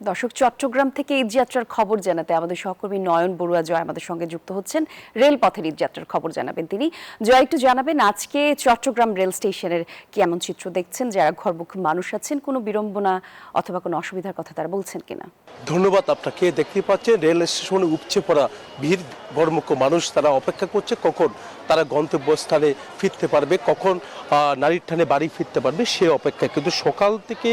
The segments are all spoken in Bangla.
দর্শক, চট্টগ্রাম থেকে ঈদযাত্রার খবর জানাতে আমাদের সহকর্মী নয়ন বড়ুয়া জয় আমাদের সঙ্গে যুক্ত হচ্ছেন। রেলপথের ঈদযাত্রার খবর জানাবেন তিনি। জয়, একটু জানাবেন আজকে চট্টগ্রাম রেল স্টেশনের কেমন চিত্র দেখছেন? যারা ঘরমুখী মানুষ আছেন, কোনো বিড়ম্বনা অথবা কোনো অসুবিধার কথা তারা বলছেন কিনা? ধন্যবাদ আপনাকে। দেখতে পাচ্ছেন রেল স্টেশনে উপচে পড়া ভিড়, ঘরমুখী মানুষ তারা অপেক্ষা করছে কখন তারা গন্তব্যস্থানে ফিরতে পারবে, কখন নারীর টানে বাড়ি ফিরতে পারবে সে অপেক্ষায়। কিন্তু সকাল থেকে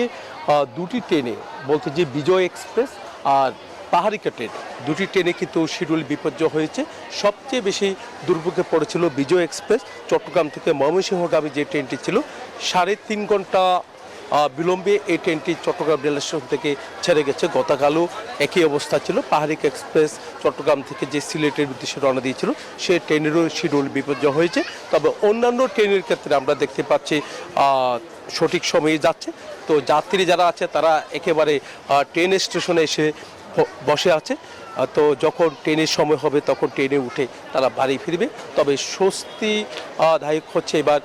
দুটি ট্রেনে, বলতে যে বিজয় এক্সপ্রেস আর পাহাড়িকা ট্রেন, দুটি ট্রেনে কিন্তু শিডিউল বিপর্যয় হয়েছে। সবচেয়ে বেশি দুর্ভোগে পড়েছিল বিজয় এক্সপ্রেস। চট্টগ্রাম থেকে ময়মনসিংহগামী যে ট্রেনটি ছিল 3.5 ঘন্টা বিলম্বে এই ট্রেনটি চট্টগ্রাম রেল স্টেশন থেকে ছেড়ে গেছে। গতকালও একই অবস্থা ছিল। পাহাড়িকা এক্সপ্রেস চট্টগ্রাম থেকে যে সিলেটের উদ্দেশ্যে রওনা দিয়েছিল সেই ট্রেনেরও শিডিউল বিপর্যয় হয়েছে। তবে অন্যান্য ট্রেনের ক্ষেত্রে আমরা দেখতে পাচ্ছি সঠিক সময়ে যাচ্ছে। তো যাত্রী যারা আছে তারা একেবারে ট্রেন স্টেশনে এসে বসে আছে। তো যখন ট্রেনের সময় হবে তখন ট্রেনে উঠে তারা বাড়ি ফিরবে। তবে স্বস্তিদায়ক হচ্ছে এবার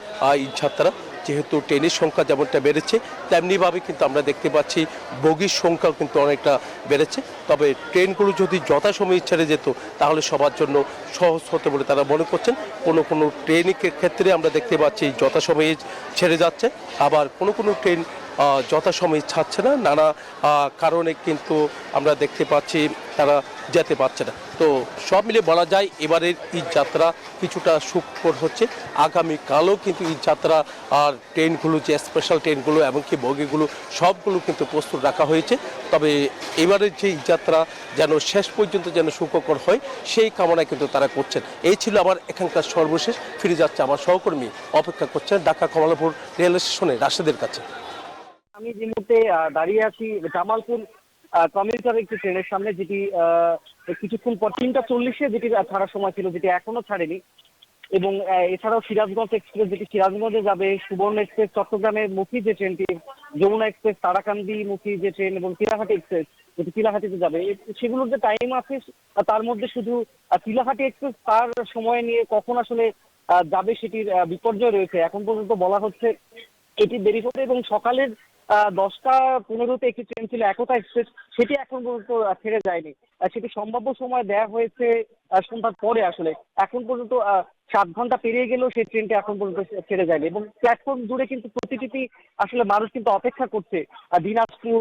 ঈদযাত্রা, যেহেতু ট্রেনের সংখ্যা যেমনটা বেড়েছে তেমনিভাবে কিন্তু আমরা দেখতে পাচ্ছি বগির সংখ্যাও কিন্তু অনেকটা বেড়েছে। তবে ট্রেনগুলো যদি যথাসময়ে ছেড়ে যেত তাহলে সবার জন্য সহজ হতে বলে তারা মনে করছেন। কোনো কোনো ট্রেনের ক্ষেত্রে আমরা দেখতে পাচ্ছি যথাসময়ে ছেড়ে যাচ্ছে, আবার কোনো কোনো ট্রেন যথাসময়ে ছাড়ছে না। নানা কারণে কিন্তু আমরা দেখতে পাচ্ছি তারা যেতে পারছে না। তো সব মিলে বলা যায় এবারের ঈদযাত্রা কিছুটা সুখকর হচ্ছে। আগামীকালও কিন্তু ঈদযাত্রা আর ট্রেনগুলো, যে স্পেশাল ট্রেনগুলো এমনকি বগিগুলো সবগুলো কিন্তু প্রস্তুত রাখা হয়েছে। তবে এবারের যে ঈদযাত্রা যেন শেষ পর্যন্ত যেন সুখকর হয় সেই কামনায় কিন্তু তারা করছেন। এই ছিল আমার এখানকার সর্বশেষ। ফিরে যাচ্ছে আমার সহকর্মী, অপেক্ষা করছেন ঢাকা কমলাপুর রেল স্টেশনে রাশেদের কাছে। আমি যে মুহূর্তে দাঁড়িয়ে আছি জামালপুর কমিউটার একটি ট্রেনের সামনে, যেটি কিছুক্ষণ পর 3:40-এ যেটি ছাড়ার সময় ছিল, যেটি এখনো ছাড়েনি। এবং এছাড়াও সিরাজগঞ্জ এক্সপ্রেস যেটি সিরাজগঞ্জে যাবে, সুবর্ণ এক্সপ্রেস চট্টগ্রামের মুখী যে ট্রেনটি, যমুনা এক্সপ্রেস তারাকান্দি মুখী যে ট্রেন, এবং চিলাহাটি এক্সপ্রেস যেটি চিলাহাটিতে যাবে, সেগুলোর যে টাইম আছে তার মধ্যে শুধু চিলাহাটি এক্সপ্রেস তার সময় নিয়ে কখন আসলে যাবে সেটির বিপর্যয় রয়েছে। এখন পর্যন্ত বলা হচ্ছে এটি দেরি হবে, এবং সকালের 10:15-তে একটি ট্রেন ছিল একতা এক্সপ্রেস, সেটি এখন পর্যন্ত ছেড়ে যায়নি। সেটি সম্ভাব্য সময় দেয়া হয়েছে সন্ধ্যার পরে। আসলে এখন পর্যন্ত 7 ঘন্টা পেরিয়ে গেলেও সেই ট্রেনটি এখন পর্যন্ত ছেড়ে যায়নি, এবং প্ল্যাটফর্ম জুড়ে কিন্তু প্রতিটি আসলে মানুষ কিন্তু অপেক্ষা করছে। দিনাজপুর,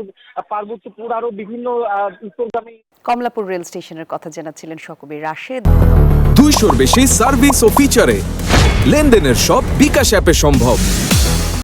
পার্বত্যপুর, আরো বিভিন্ন উত্তরগামী। কমলাপুর রেল স্টেশনের কথা জানাচ্ছিলেন সহকর্মী রাশেদ। 200-র বেশি সার্ভিস ও ফিচারে লেনদেনের সব বিকাশ অ্যাপে সম্ভব।